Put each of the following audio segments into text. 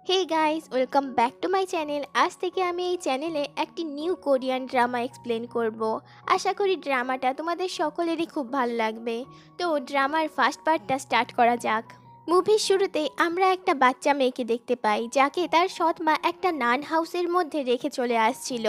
Hey guys, welcome back to my channel. আজ থেকে আমি এই চ্যানেলে একটি নিউ কোরিয়ান ড্রামা এক্সপ্লেন করব। আশা করি ড্রামাটা তোমাদের সকলেরই খুব ভালো লাগবে। তো ড্রামার ফার্স্ট পার্টটা স্টার্ট করা যাক। মুভির শুরুতে আমরা একটা বাচ্চা মেয়েকে দেখতে পাই, যাকে তার সৎ মা একটা নান হাউসের মধ্যে রেখে চলে আসছিল।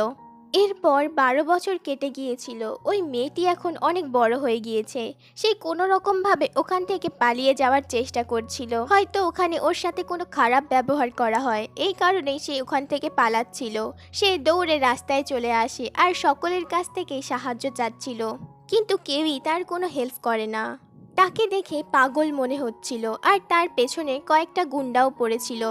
এরপর 12 বছর কেটে গিয়েছিল। ওই মেয়েটি এখন অনেক বড় হয়ে গিয়েছে। সে কোনো রকমভাবে ওখান থেকে পালিয়ে যাওয়ার চেষ্টা করছিল। হয়তো ওখানে ওর সাথে কোনো খারাপ ব্যবহার করা হয়, এই কারণেই সে ওখান থেকে পালাচ্ছিল। সে দৌড়ে রাস্তায় চলে আসে আর সকলের কাছ থেকে সাহায্য চাচ্ছিল, কিন্তু কেউই তার কোনো হেল্প করে না। তাকে দেখে পাগল মনে হচ্ছিল আর তার পেছনে কয়েকটা গুন্ডাও পড়েছিল।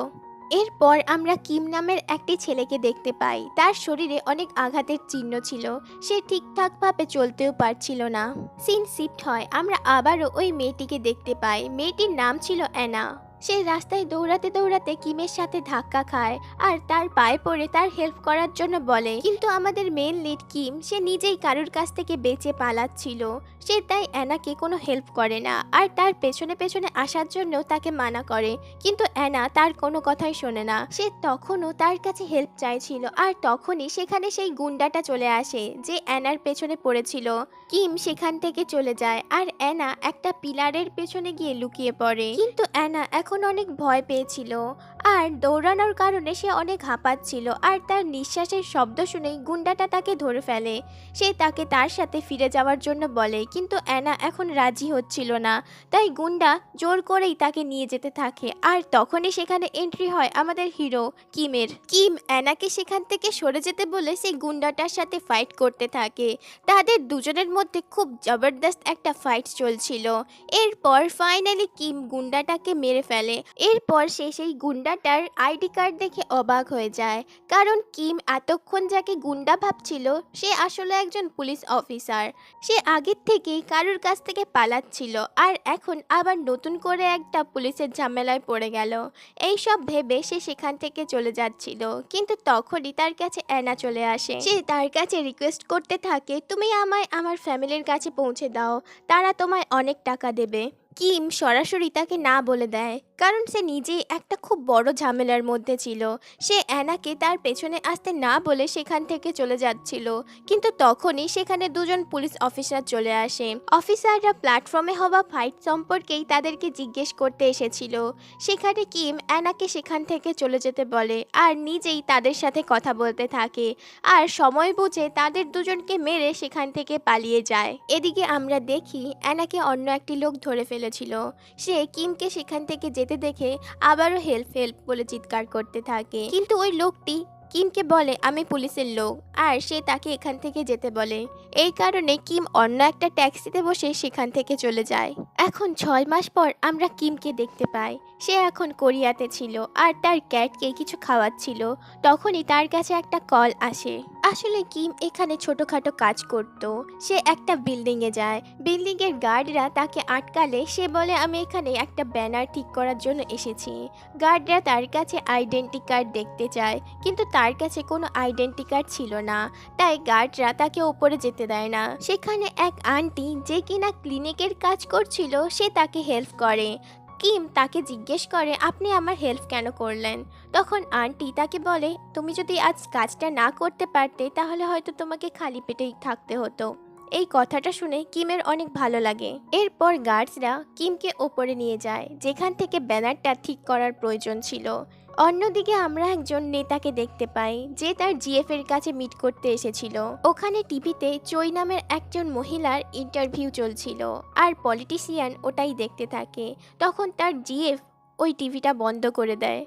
এরপর আমরা কিম নামের একটি ছেলেকে দেখতে পাই। তার শরীরে অনেক আঘাতের চিহ্ন ছিল। সে ঠিকঠাকভাবে চলতেও পারছিল না। সিন শিফট হয়, আমরা আবারও ওই মেয়েটিকে দেখতে পাই। মেয়েটির নাম ছিল অ্যানা। সে রাস্তায় দৌড়াতে দৌড়াতে কিমের সাথে ধাক্কা খায় আর তার পায়ে পড়ে তার হেল্প করার জন্য বলে, কিন্তু আমাদের মেন লিড কিম সে নিজেই কারুর কাছ থেকে বেঁচে পালাচ্ছিল। সে তাই অ্যানাকে কোনো হেল্প করে না আর তার পেছনে পেছনে আসার জন্য তাকে মানা করে, কিন্তু অ্যানা তার কোনো কথাই শোনে না। সে তখনও তার কাছে হেল্প চাইছিল আর তখনই সেখানে সেই গুন্ডাটা চলে আসে যে অ্যানার পেছনে পড়েছিল। কিম সেখান থেকে চলে যায় আর অ্যানা একটা পিলারের পেছনে গিয়ে লুকিয়ে পড়ে, কিন্তু অ্যানা এখন অনেক ভয় পেয়েছিল আর দৌড়ানোর কারণে সে অনেক হাঁপাচ্ছিল আর তার নিঃশ্বাসের শব্দ শুনেই গুন্ডাটা তাকে ধরে ফেলে। সে তাকে তার সাথে ফিরে যাওয়ার জন্য বলে, কিন্তু অ্যানা এখন রাজি হচ্ছিল না। তাই গুন্ডা জোর করেই তাকে নিয়ে যেতে থাকে আর তখনই সেখানে এন্ট্রি হয় আমাদের হিরো কিমের। কিম অ্যানাকে সেখান থেকে সরে যেতে বলে সেই গুন্ডাটার সাথে ফাইট করতে থাকে। তাদের দুজনের মধ্যে খুব জবরদস্ত একটা ফাইট চলছিল। এরপর ফাইনালি কিম গুন্ডাটাকে মেরে ফেলে। এরপর সে সেই গুন্ডাটার আইডি কার্ড দেখে অবাক হয়ে যায়, কারণ কিম এতক্ষণ যাকে গুন্ডা ভাবছিল সে আসলে একজন পুলিশ অফিসার। সে আগের থেকেই কারুর কাছ থেকে পালাচ্ছিল আর এখন আবার নতুন করে একটা পুলিশের ঝামেলায় পড়ে গেল। এই সব ভেবে সে সেখান থেকে চলে যাচ্ছিল, কিন্তু তখনই তার কাছে অ্যানা চলে আসে। সে তার কাছে রিকোয়েস্ট করতে থাকে, তুমি আমায় আমার ফ্যামিলির কাছে পৌঁছে দাও, তারা তোমায় অনেক টাকা দেবে। কিম সরাসরি তাকে না বলে দেয়, কারণ সে নিজেই একটা খুব বড় ঝামেলার মধ্যে ছিল। সে অ্যানাকে তার পেছনে আসতে না বলে সেখান থেকে চলে যাচ্ছিল, কিন্তু তখনই সেখানে দুজন পুলিশ অফিসার চলে আসে। অফিসাররা প্ল্যাটফর্মে হওয়া ফাইট সম্পর্কেই তাদেরকে জিজ্ঞেস করতে এসেছিল। সেখানে কিম অ্যানাকে সেখান থেকে চলে যেতে বলে আর নিজেই তাদের সাথে কথা বলতে থাকে আর সময় বুঝে তাদের দুজনকে মেরে সেখান থেকে পালিয়ে যায়। এদিকে আমরা দেখি অ্যানাকে অন্য একটি লোক ধরে ফেলেছিল। সে কিমকে সেখান থেকে যেতে দেখে আবারও হেল্প হেল্প বলে চিৎকার করতে থাকে, কিন্তু ওই লোকটি কিমকে বলে আমি পুলিশের লোক আর সে তাকে এখান থেকে যেতে বলে। এই কারণে কিম অন্য একটা ট্যাক্সিতে বসে সেখান থেকে চলে যায়। এখন 6 মাস পর আমরা কিমকে দেখতে পাই। সে এখন কোরিয়াতে ছিল আর তার ক্যাটকে কিছু খাওয়াচ্ছিল। তখনই তার কাছে একটা কল আসে। আসলে কিম এখানে ছোটখাটো কাজ করত। সে একটা বিল্ডিংয়ে যায়। বিল্ডিংয়ের গার্ডরা তাকে আটকালে সে বলে আমি এখানে একটা ব্যানার ঠিক করার জন্য এসেছি। গার্ডরা তার কাছে আইডেন্টি কার্ড দেখতে চায়, কিন্তু তার কাছে কোনো আইডেন্টি কার্ড ছিল না। তাই গার্ডরা তাকে ওপরে যেতে দেয় না। সেখানে এক আন্টি যে কিনা ক্লিনিকের কাজ করছিল সে তাকে হেল্প করে। কিম তাকে জিজ্ঞেস করে আপনি আমার হেল্প কেন করলেন। তখন আন্টি তাকে বলে তুমি যদি আজ কাজটা না করতে পারতে তাহলে হয়তো তোমাকে খালি পেটেই থাকতে হতো। এই কথাটা শুনে কিমের অনেক ভালো লাগে। এরপর গার্ডসরা কিমকে ওপরে নিয়ে যায়, যেখান থেকে ব্যানারটা ঠিক করার প্রয়োজন ছিল। অন্যদিকে আমরা একজন নেতাকে দেখতে পাই যে তার জিএফ এর কাছে মিট করতে এসেছিল। ওখানে টিভিতে চৈ নামের একজন মহিলার ইন্টারভিউ চলছিল আর পলিটিশিয়ান ওটাই দেখতে থাকে। তখন তার জিএফ ওই টিভিটা বন্ধ করে দেয়।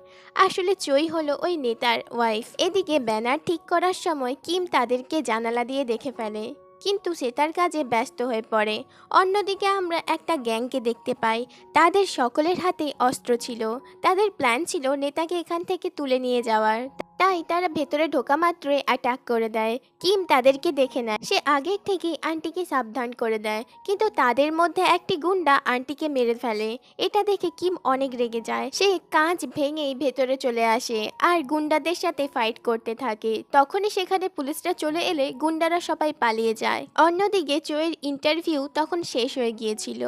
আসলে চৈ হলো ওই নেতার ওয়াইফ। এদিকে ব্যানার ঠিক করার সময় কিম তাদেরকে জানালা দিয়ে দেখে ফেলে, কিন্তু সে তার কাজে ব্যস্ত হয়ে পড়ে। অন্যদিকে আমরা একটা গ্যাংকে দেখতে পাই। তাদের সকলের হাতে অস্ত্র ছিল। তাদের প্ল্যান ছিল নেতাকে এখান থেকে তুলে নিয়ে যাওয়ার। তাই তারা ভেতরে ঢোকা মাত্রই অ্যাটাক করে দেয়। কিম তাদেরকে দেখে নেয়, সে আগের থেকেই আন্টিকে সাবধান করে দেয়, কিন্তু তাদের মধ্যে একটি গুন্ডা আন্টিকে মেরে ফেলে। এটা দেখে কিম অনেক রেগে যায়, সে কাঁচ ভেঙেই ভেতরে চলে আসে আর গুন্ডাদের সাথে ফাইট করতে থাকে। তখনই সেখানে পুলিশরা চলে এলে গুন্ডারা সবাই পালিয়ে যায়। অন্যদিকে চোয়ের ইন্টারভিউ তখন শেষ হয়ে গিয়েছিল।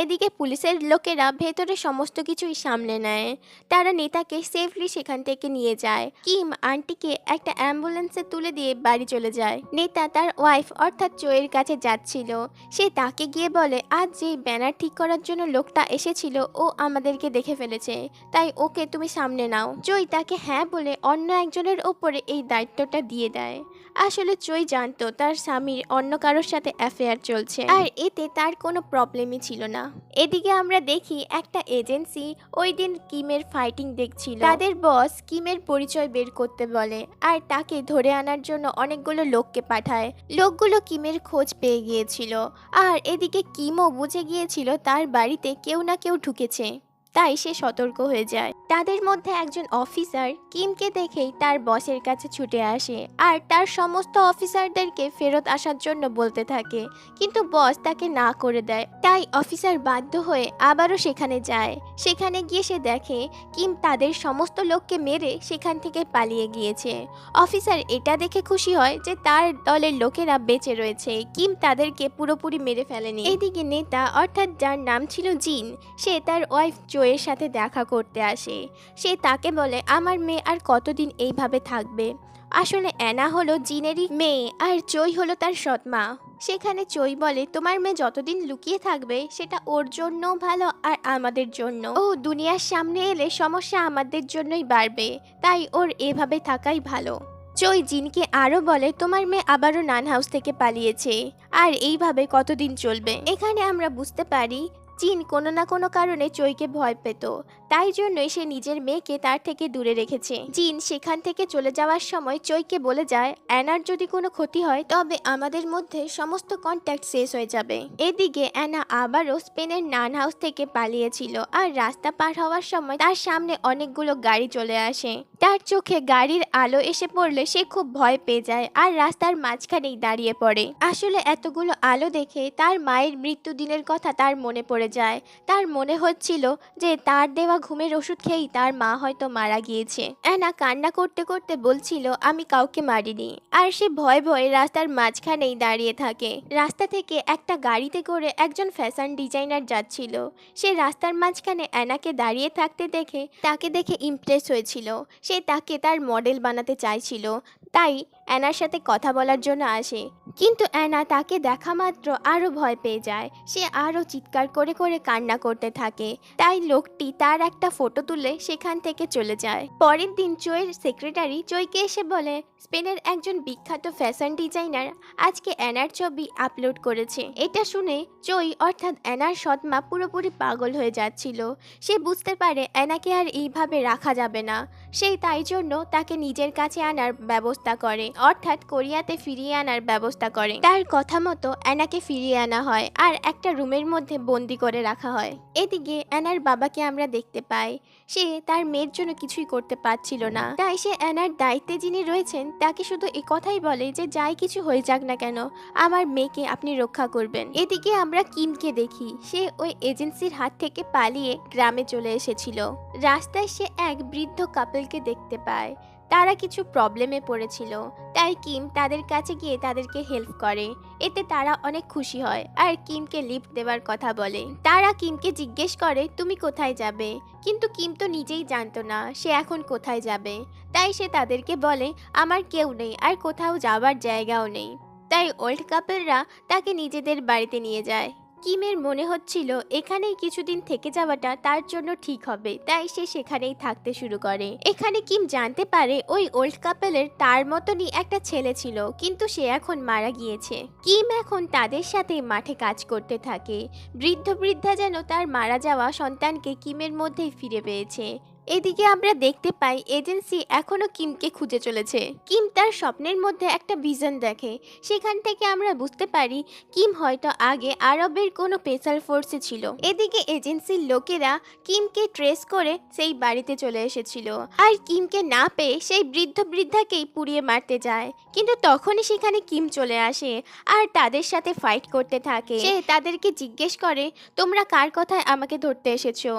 এদিকে পুলিশের লোকেরা ভেতরে সমস্ত কিছুই সামলে নেয়। তারা নেতাকে সেফলি সেখান থেকে নিয়ে যায়। কিম আন্টিকে একটা অ্যাম্বুলেন্সে তুলে দিয়ে বাড়ি চলে যায়। নেতা তার ওয়াইফ অর্থাৎ চোয়ের কাছে যাচ্ছিল, সে তাকে গিয়ে বলে আজ যে ব্যানার ঠিক করার জন্য লোকটা এসেছিল ও আমাদেরকে দেখে ফেলেছে, তাই ওকে তুমি সামনে নাও। চই তাকে হ্যাঁ বলে অন্য একজনের ওপরে এই দায়িত্বটা দিয়ে দেয়। আসলে চই জানতো তার স্বামীর অন্য কারোর সাথে অ্যাফেয়ার চলছে, আর এতে তার কোনো প্রবলেমই ছিল না। এদিকে আমরা দেখি একটা এজেন্সি ওই দিন কিমের ফাইটিং দেখছিল। তাদের বস কিমের পরিচয় বের করতে বলে আর তাকে ধরে আনার জন্য অনেকগুলো লোককে পাঠায়। লোকগুলো কিমের খোঁজ পেয়ে গিয়েছিল, আর এদিকে কিমও বুঝে গিয়েছিল তার বাড়িতে কেউ না কেউ ঢুকেছে, তাই সে সতর্ক হয়ে যায়। তাদের মধ্যে একজন অফিসার কিমকে দেখেই তার বসের কাছে ছুটে আসে আর তার সমস্ত অফিসারদেরকে ফেরত আসার জন্য বলতে থাকে, কিন্তু বস তাকে না করে দেয়। তাই অফিসার বাধ্য হয়ে আবারও সেখানে যায়। সেখানে গিয়ে সে দেখে কিম তাদের সমস্ত লোককে মেরে সেখান থেকে পালিয়ে গিয়েছে। অফিসার এটা দেখে খুশি হয় যে তার দলের লোকেরা বেঁচে রয়েছে, কিম তাদেরকে পুরোপুরি মেরে ফেলেনি। এদিকে নেতা অর্থাৎ যার নাম ছিল জিন, সে তার ওয়াইফ চোয়ের সাথে দেখা করতে আসে। সে তাকে বলে আমার মেয়ে আর কতদিন এইভাবে থাকবে। আসলে অ্যানা হলো জিনেরই মেয়ে আর চই হলো তার সৎমা। সেখানে চই বলে তোমার মেয়ে যতদিন লুকিয়ে থাকবে সেটা ওর জন্য ভালো আর আমাদের জন্য। ও দুনিয়ার সামনে এলে সমস্যা আমাদের জন্যই বাড়বে, তাই ওর এভাবে থাকাই ভালো। চই জিনকে আরও বলে তোমার মেয়ে আবারও নান হাউস থেকে পালিয়েছে, আর এইভাবে কতদিন চলবে। এখানে আমরা বুঝতে পারি জিন কোনো না কোনো কারণে চইকে ভয় পেত, তাই জন্যই সে নিজের মেয়েকে তার থেকে দূরে রেখেছে। জিন সেখান থেকে চলে যাওয়ার সময় চইকে বলে যায় অ্যানার যদি কোনো ক্ষতি হয় তবে আমাদের মধ্যে সমস্ত কন্ট্যাক্ট শেষ হয়ে যাবে। এদিকে অ্যানা আবারও স্পেনের নান হাউস থেকে পালিয়েছিল, আর রাস্তা পার হওয়ার সময় তার সামনে অনেকগুলো গাড়ি চলে আসে। তার চোখে গাড়ির আলো এসে পড়লে সে খুব ভয় পেয়ে যায় আর রাস্তার মাঝখানেই দাঁড়িয়ে পড়ে। আসলে এতগুলো আলো দেখে তার মায়ের মৃত্যুদিনের কথা তার মনে পড়ে যায়। তার মনে হচ্ছিল যে তার দেওয়া ঘুমের ওষুধ খেয়েই তার মা হয়তো মারা গিয়েছে। অ্যানা কান্না করতে করতে বলছিল আমি কাউকে মারিনি, আর সে ভয়ে ভয়ে রাস্তার মাঝখানেই দাঁড়িয়ে থাকে। রাস্তা থেকে একটা গাড়িতে করে একজন ফ্যাশন ডিজাইনার যাচ্ছিল। সে রাস্তার মাঝখানে অ্যানাকে দাঁড়িয়ে থাকতে দেখে তাকে দেখে ইমপ্রেস হয়েছিল। সে তাকে তার মডেল বানাতে চাইছিল, তাই অ্যানার সাথে কথা বলার জন্য আসে। কিন্তু অ্যানা তাকে দেখা মাত্র আরও ভয় পেয়ে যায়। সে আরও চিৎকার করে করে কান্না করতে থাকে। তাই লোকটি তার একটা ফটো তুলে সেখান থেকে চলে যায়। পরের দিন চইয়ের সেক্রেটারি চইকে এসে বলে স্পেনের একজন বিখ্যাত ফ্যাশন ডিজাইনার আজকে অ্যানার ছবি আপলোড করেছে। এটা শুনে চই অর্থাৎ অ্যানার সৎমা পুরোপুরি পাগল হয়ে যাচ্ছিল। সে বুঝতে পারে অ্যানাকে আর এইভাবে রাখা যাবে না। সেই তাই জন্য তাকে নিজের কাছে আনার ব্যবস্থা করে, অর্থাৎ কোরিয়াতে ফিরিয়ে আনার ব্যবস্থা করে। তার কথা মতো অ্যানাকে ফিরিয়ে আনা হয় আর একটা রুমের মধ্যে বন্দি করে রাখা হয়। এদিকে অ্যানার বাবাকে আমরা দেখতে পাই, সে তার মেয়ের জন্য কিছুই করতে পারছিল না। তাই সে অ্যানার দায়িত্বে যিনি রয়েছেন তাকে শুধু এই কথাই বলে যে যাই কিছু হয়ে যাক না কেন আমার মেয়েকে আপনি রক্ষা করবেন। এদিকে আমরা কিমকে দেখি, সে ওই এজেন্সির হাত থেকে পালিয়ে গ্রামে চলে এসেছিল। রাস্তায় সে এক বৃদ্ধ কাপলকে দেখতে পায়, তারা কিছু প্রবলেমে পড়েছিল। তাই কিম তাদের কাছে গিয়ে তাদেরকে হেল্প করে। এতে তারা অনেক খুশি হয় আর কিমকে লিফট দেওয়ার কথা বলে। তারা কিমকে জিজ্ঞেস করে তুমি কোথায় যাবে, কিন্তু কিম তো নিজেই জানতো না সে এখন কোথায় যাবে। তাই সে তাদেরকে বলে আমার কেউ নেই আর কোথাও যাবার জায়গাও নেই। তাই ওল্ড কাপলরা তাকে নিজেদের বাড়িতে নিয়ে যায়। কিমের মনে হচ্ছিল এখানেই কিছুদিন থেকে যাওয়াটা তার জন্য ঠিক হবে, তাই সে সেখানেই থাকতে শুরু করে। এখানে কিম জানতে পারে ওই ওল্ড কাপলের তার মতনই একটা ছেলে ছিল, কিন্তু সে এখন মারা গিয়েছে। কিম এখন তাদের সাথে মাঠে কাজ করতে থাকে। বৃদ্ধা যেন তার মারা যাওয়া সন্তানকে কিমের মধ্যেই ফিরে পেয়েছে। এদিকে আমরা দেখতে পাই এজেন্সি এখনো কিমকে খুঁজে চলেছে। কিম তার স্বপ্নের মধ্যে একটা ভিশন দেখে, সেখান থেকে আমরা বুঝতে পারি কিম হয়তো আগে আরবের কোনো স্পেশাল ফোর্সে ছিল। এদিকে এজেন্সির লোকেরা কিমকে ট্রেস করে সেই বাড়িতে চলে এসেছিল, আর কিমকে না পেয়ে সেই বৃদ্ধাকেই পুড়িয়ে মারতে যায়। কিন্তু তখনই সেখানে কিম চলে আসে আর তাদের সাথে ফাইট করতে থাকে। সে তাদেরকে জিজ্ঞেস করে, তোমরা কার কথায় আমাকে ধরতে এসেছো?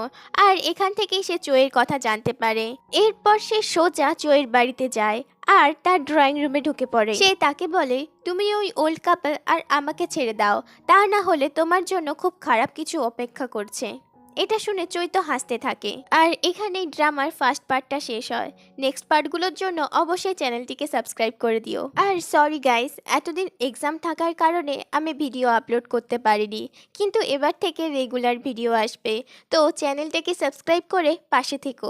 আর এখান থেকেই সে চোয়ের কথা জানতে পারে। এরপর সে সোজা চোয়ের বাড়িতে যায় আর তার ড্রয়িং রুমে ঢুকে পড়ে। সে তাকে বলে, তুমি ওই ওল্ড কাপল আর আমাকে ছেড়ে দাও, তা না হলে তোমার জন্য খুব খারাপ কিছু অপেক্ষা করছে। এটা শুনে চৈত হাসতে থাকে। আর এখানেই ড্রামার ফার্স্ট পার্টটা শেষ হয়। নেক্সট পার্টগুলোর জন্য অবশ্যই চ্যানেলটিকে সাবস্ক্রাইব করে দিও। আর সরি গাইস, এতদিন এক্সাম থাকার কারণে আমি ভিডিও আপলোড করতে পারিনি, কিন্তু এবার থেকে রেগুলার ভিডিও আসবে, তো চ্যানেলটাকে সাবস্ক্রাইব করে পাশে থেকো।